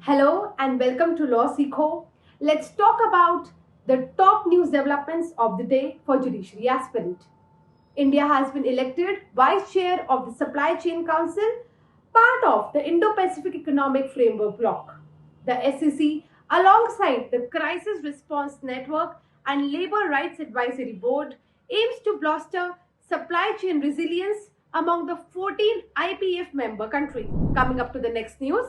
Hello and welcome to Law Seekho. Let's talk about the top news developments of the day for judiciary aspirant. India has been elected Vice Chair of the Supply Chain Council, part of the Indo-Pacific Economic Framework Bloc. The SEC, alongside the Crisis Response Network and Labour Rights Advisory Board, aims to bolster supply chain resilience among the 14 IPEF member countries. Coming up to the next news,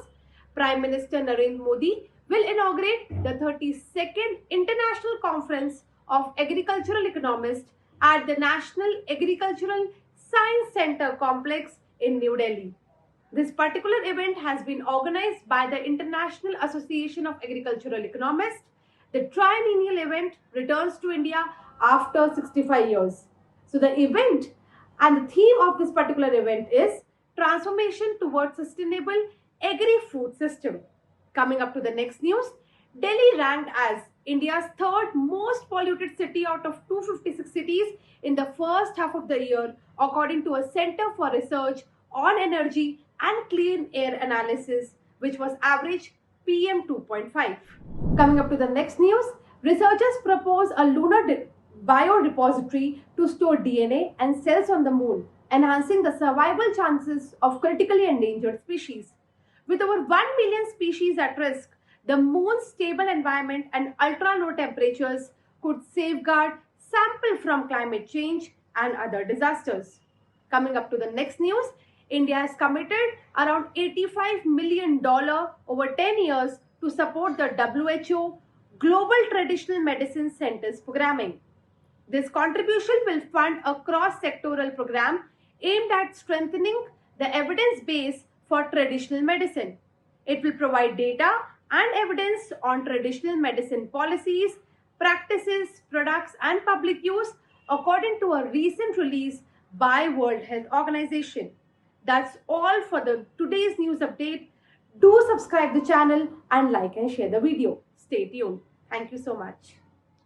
Prime Minister Narendra Modi will inaugurate the 32nd International Conference of Agricultural Economists at the National Agricultural Science Centre complex in New Delhi. This particular event has been organized by the International Association of Agricultural Economists. The triennial event returns to India after 65 years. So the event and the theme of this particular event is Transformation Towards Sustainable Agri-Food System. Coming up to the next news, Delhi ranked as India's third most polluted city out of 256 cities in the first half of the year, according to a Center for Research on Energy and Clean Air Analysis, which was average PM 2.5. Coming up to the next news, researchers propose a lunar biorepository to store DNA and cells on the moon, enhancing the survival chances of critically endangered species. With over 1 million species at risk, the moon's stable environment and ultra-low temperatures could safeguard samples from climate change and other disasters. Coming up to the next news, India has committed around $85 million over 10 years to support the WHO Global Traditional Medicine Centers programming. This contribution will fund a cross-sectoral program aimed at strengthening the evidence base for traditional medicine. It will provide data and evidence on traditional medicine policies, practices, products, and public use according to a recent release by World Health Organization. That's all for the today's news update. Do subscribe the channel and like and share the video. Stay tuned. Thank you so much.